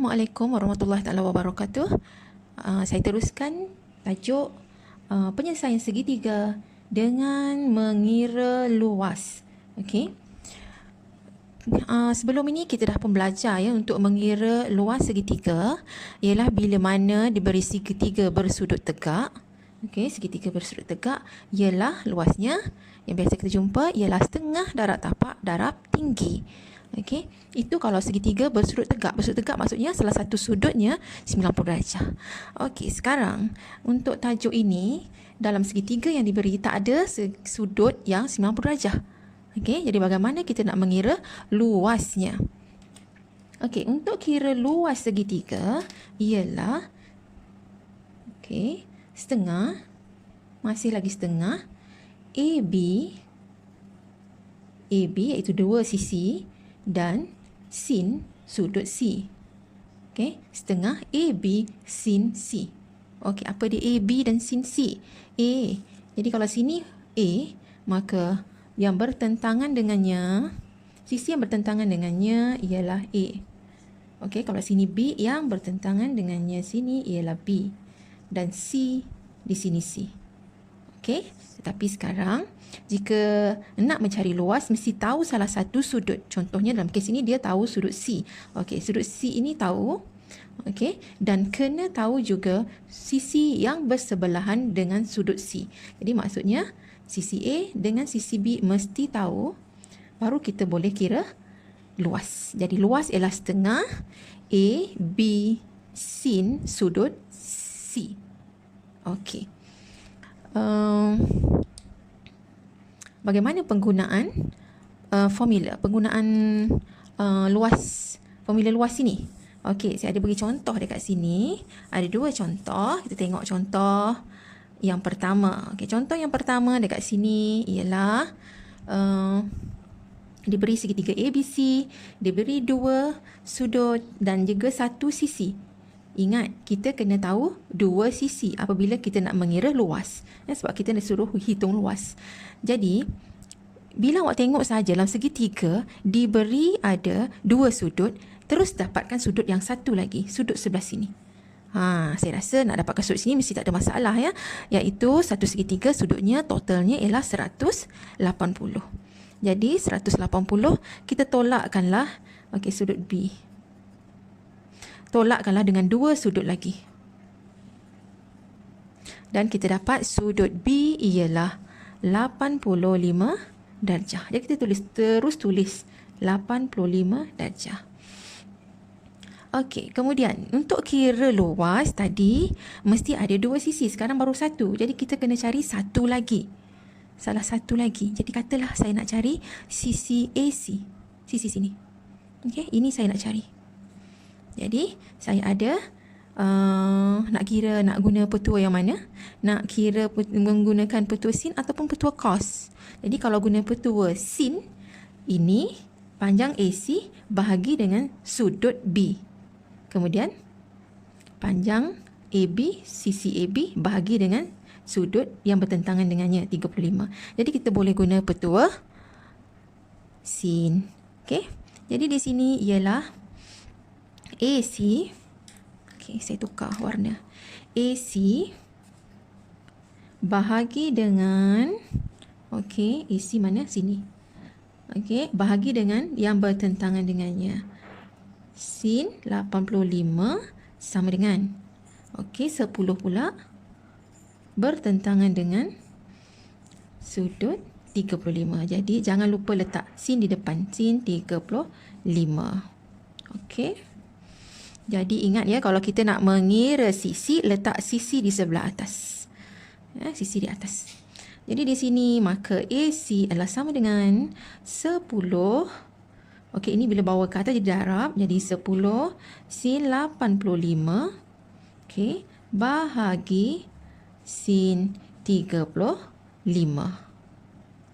Assalamualaikum warahmatullahi taala wabarakatuh. Saya teruskan tajuk penyelesaian segitiga dengan mengira luas. Okey. Sebelum ini kita dah pun belajar ya untuk mengira luas segitiga ialah bila mana diberi segitiga bersudut tegak. Okey, segitiga bersudut tegak ialah luasnya yang biasa kita jumpa ialah setengah darab tapak darab tinggi. Okey, itu kalau segitiga bersudut tegak. Bersudut tegak maksudnya salah satu sudutnya 90 darjah. Okey, sekarang untuk tajuk ini dalam segitiga yang diberi tak ada sudut yang 90 darjah. Okey, jadi bagaimana kita nak mengira luasnya? Okey, untuk kira luas segitiga ialah okey, setengah, masih lagi setengah AB iaitu dua sisi dan sin sudut C. Okey, setengah AB sin C. Okey, apa dia AB dan sin C? A. Jadi kalau sini A, maka yang bertentangan dengannya, sisi yang bertentangan dengannya ialah A. Okey, kalau sini B, yang bertentangan dengannya sini ialah B. Dan C di sini C. Okey, tetapi sekarang jika nak mencari luas mesti tahu salah satu sudut. Contohnya dalam kes ini dia tahu sudut C. Okey, sudut C ini tahu. Okey, dan kena tahu juga sisi yang bersebelahan dengan sudut C. Jadi maksudnya sisi A dengan sisi B mesti tahu, baru kita boleh kira luas. Jadi luas ialah setengah A, B, sin sudut C. Okey. Bagaimana penggunaan formula, penggunaan formula luas ini? Okey, saya ada bagi contoh dekat sini. Ada dua contoh. Kita tengok contoh yang pertama. Okey, contoh yang pertama dekat sini ialah diberi segitiga ABC, diberi dua sudut dan juga satu sisi. Ingat, kita kena tahu dua sisi apabila kita nak mengira luas. Sebab kita nak suruh hitung luas. Jadi, bila awak tengok saja dalam segitiga, diberi ada dua sudut, terus dapatkan sudut yang satu lagi, sudut sebelah sini. Saya rasa nak dapatkan sudut sini mesti tak ada masalah ya. Iaitu satu segitiga sudutnya totalnya ialah 180. Jadi 180 kita tolakkanlah sudut B. Tolakkanlah dengan dua sudut lagi. Dan kita dapat sudut B ialah 85 darjah. Jadi kita terus tulis 85 darjah. Okey, kemudian untuk kira luas tadi mesti ada dua sisi, sekarang baru satu. Jadi kita kena cari satu lagi. Salah satu lagi. Jadi katalah saya nak cari sisi AC. Sisi sini. Okey, ini saya nak cari. Jadi saya ada nak guna petua yang mana? Nak kira menggunakan petua sin ataupun petua cos. Jadi kalau guna petua sin, ini panjang AC bahagi dengan sudut B. Kemudian panjang AB, sisi AB bahagi dengan sudut yang bertentangan dengannya 35. Jadi kita boleh guna petua sin. Okey. Jadi di sini ialah AC. Okey, saya tukar warna. AC bahagi dengan AC mana? Sini. Okey, bahagi dengan yang bertentangan dengannya. Sin 85 sama dengan 10 pula bertentangan dengan sudut 35. Jadi jangan lupa letak sin di depan. Sin 35. Okey. Jadi ingat ya, kalau kita nak mengira sisi, letak sisi di sebelah atas. Sisi di atas. Jadi di sini maka AC adalah sama dengan 10. Okey, ini bila bawa ke atas jadi darab. Jadi 10 sin 85. Okey, bahagi sin 35.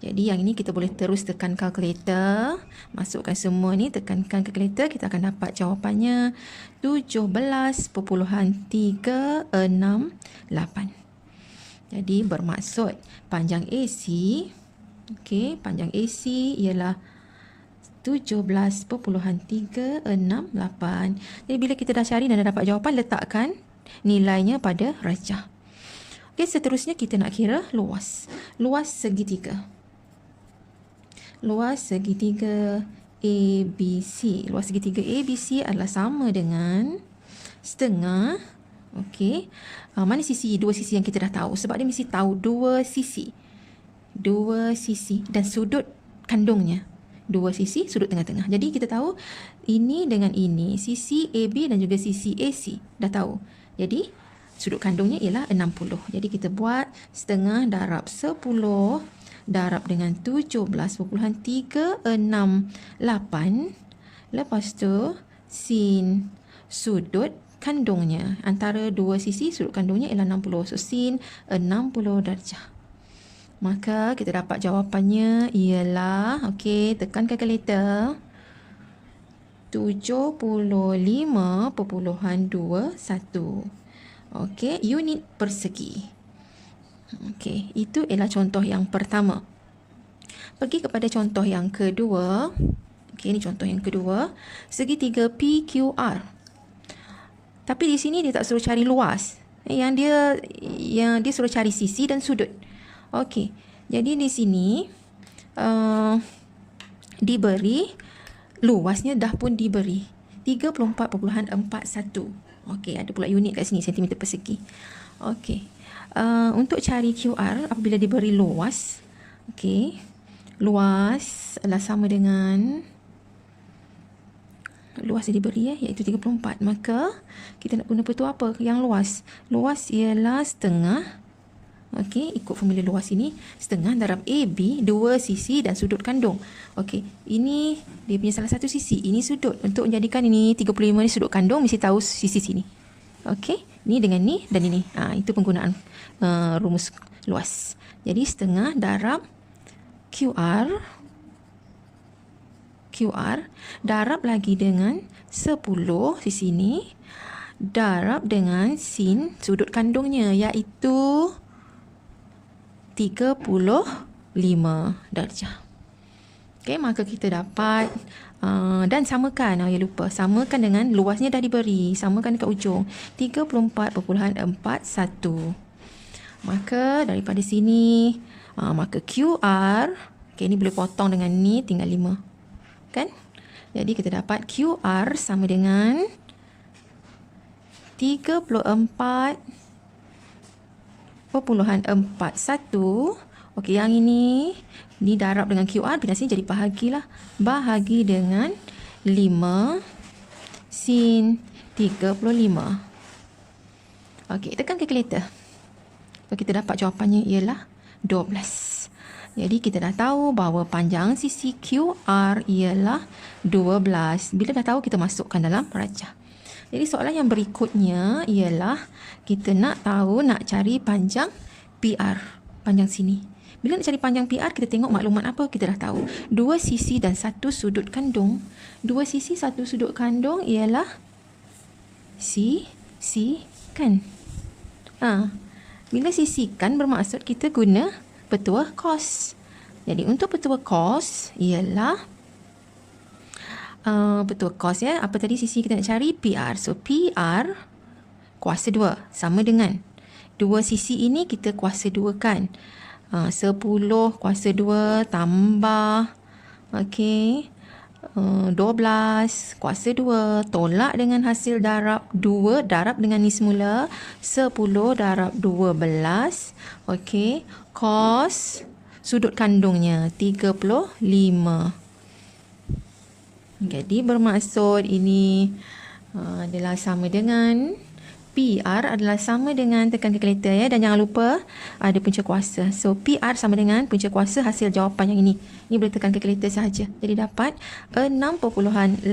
Jadi yang ini kita boleh terus tekan kalkulator. Masukkan semua ni, tekankan kalkulator. Kita akan dapat jawapannya 17.368. Jadi bermaksud panjang AC, panjang AC ialah 17.368. Jadi bila kita dah cari dan dah dapat jawapan, letakkan nilainya pada rajah. Okey, seterusnya kita nak kira luas. Luas segitiga. Luas segitiga ABC. Luas segitiga ABC adalah sama dengan setengah. Okey. Mana sisi? Dua sisi yang kita dah tahu. Sebab dia mesti tahu dua sisi. Dua sisi dan sudut kandungnya. Dua sisi, sudut tengah-tengah. Jadi kita tahu ini dengan ini. Sisi AB dan juga sisi AC. Dah tahu. Jadi sudut kandungnya ialah 60. Jadi kita buat setengah darab 10 darab dengan 17.368. Lepas tu sin sudut kandungnya. Antara dua sisi sudut kandungnya ialah 60. So sin 60 darjah. Maka kita dapat jawapannya ialah, okey, tekan kalkulator, 75.21. Okey, unit persegi. Okey, itu ialah contoh yang pertama. Pergi kepada contoh yang kedua. Okey, ini contoh yang kedua. Segitiga PQR. Tapi di sini dia tak suruh cari luas. Yang dia suruh cari sisi dan sudut. Okey, jadi di sini diberi luasnya dah pun diberi 34.41. Okey, ada pula unit kat sini, sentimeter persegi. Okey, untuk cari QR apabila diberi luas, okey, luas adalah sama dengan luas yang diberi iaitu 34. Maka kita nak guna petua apa yang luas? Luas ialah setengah. Okey, ikut formula luas ini, setengah darab AB, dua sisi dan sudut kandung. Okey, ini dia punya salah satu sisi, ini sudut. Untuk menjadikan ini 35 ni sudut kandung, mesti tahu sisi sini. Okey, ni dengan ni dan ini. Itu penggunaan rumus luas. Jadi setengah darab QR darab lagi dengan 10 sisi ni, darab dengan sin sudut kandungnya iaitu 35 darjah. Okey, maka kita dapat dan samakan, samakan dengan luasnya dah diberi, samakan dekat ujung 34.41. Maka daripada sini maka QR, okey, ni boleh potong dengan ni, tinggal 5. Kan? Jadi kita dapat QR sama dengan 34.41. Okey, yang ini darab dengan QR, pindah sini jadi bahagilah. Bahagi dengan 5 sin 35. Okey, tekan kalkulator. So, kita dapat jawapannya ialah 12. Jadi kita dah tahu bahawa panjang sisi QR ialah 12. Bila dah tahu, kita masukkan dalam rajah. Jadi soalan yang berikutnya ialah kita nak cari panjang PR, panjang sini. Bila nak cari panjang PR, kita tengok maklumat apa, kita dah tahu. Dua sisi dan satu sudut kandung. Dua sisi, satu sudut kandung ialah sisikan. Bila sisikan bermaksud kita guna petua cos. Jadi untuk petua cos ialah petua cos apa tadi sisi kita nak cari? PR. So PR kuasa 2 sama dengan dua sisi ini kita kuasa 2 kan. 10 kuasa 2 tambah 12 kuasa 2 tolak dengan hasil darab 2, darab dengan ni semula 10 darab 12. Okey, cos sudut kandungnya 35. Jadi bermaksud ini adalah sama dengan PR adalah sama dengan, tekan kalkulator dan jangan lupa ada punca kuasa. So PR sama dengan punca kuasa hasil jawapan yang ini. Ini boleh tekan kalkulator sahaja. Jadi dapat 6.885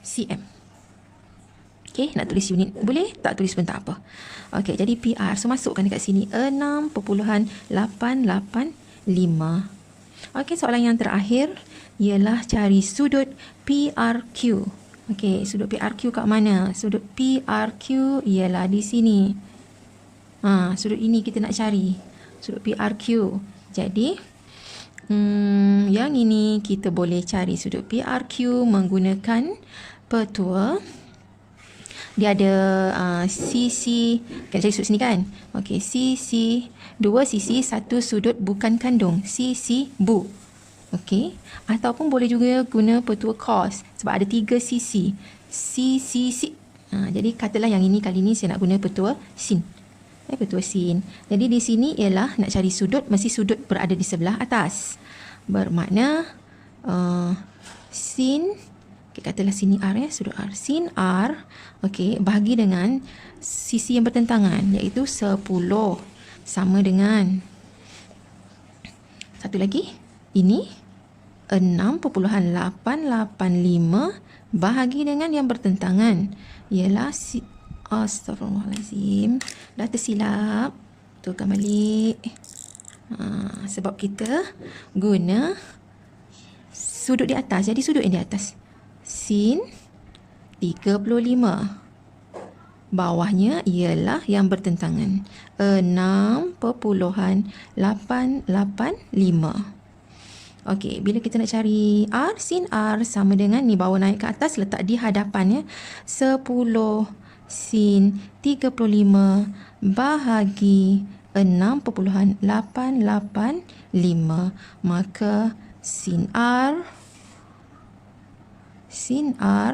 cm. Okey, nak tulis unit boleh, tak tulis pun tak apa. Okey, jadi PR, so masukkan dekat sini 6.885. Okey, soalan yang terakhir ialah cari sudut PRQ. Okey, sudut PRQ kat mana? Sudut PRQ ialah di sini. Sudut ini kita nak cari. Sudut PRQ. Jadi, Yang ini kita boleh cari sudut PRQ menggunakan petua. Dia ada sisi, kita cari sudut sini kan. Okey, sisi, dua sisi, satu sudut bukan kandung, sisi bu. Okey, ataupun boleh juga guna petua cos sebab ada 3 sisi. Sisi. Jadi katalah yang ini kali ni saya nak guna petua sin. Petua sin. Jadi di sini ialah nak cari sudut, mesti sudut berada di sebelah atas. Bermakna sin, okay, katalah sini R ya, sudut R. Sin R, okey, bahagi dengan sisi yang bertentangan iaitu 10 sama dengan, satu lagi, ini 6.885 bahagi dengan yang bertentangan ialah Astaghfirullahalazim, dah tersilap, betulkan balik. Sebab kita guna sudut di atas, jadi sudut yang di atas sin 35, bawahnya ialah yang bertentangan 6.885. Okey, bila kita nak cari R, sin R sama dengan ni, bawa naik ke atas, letak di hadapannya 10 sin 35 bahagi 6.885, maka sin R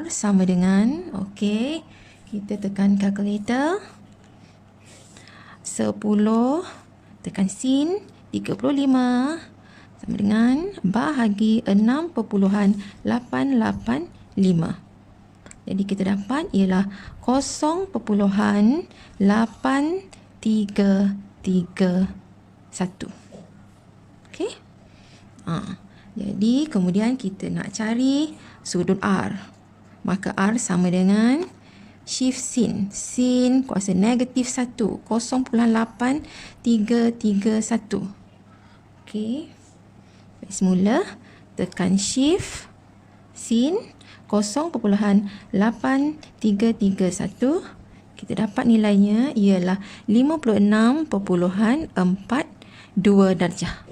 sama dengan, okey, kita tekan kalkulator, 10 tekan sin 35 sama dengan bahagi 6.885. Jadi kita dapat ialah 0.8331. Okey. Jadi kemudian kita nak cari sudut R. Maka R sama dengan shift sin. Sin kuasa negatif 1. 0.8331. Okey. Semula tekan shift sin 0.8331, kita dapat nilainya ialah 56.42 darjah.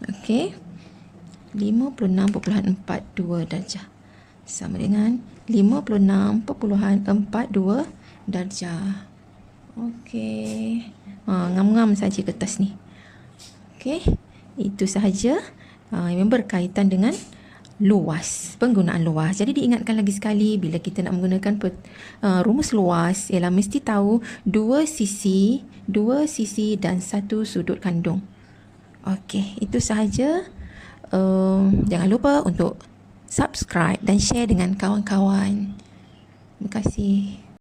Okey, 56.42 darjah sama dengan 56.42 darjah. Okey, ngam-ngam saja kertas ni. Okey, itu sahaja yang berkaitan dengan luas, penggunaan luas. Jadi diingatkan lagi sekali, bila kita nak menggunakan rumus luas ialah mesti tahu dua sisi dan satu sudut kandung. Okey, itu sahaja. Jangan lupa untuk subscribe dan share dengan kawan-kawan. Terima kasih.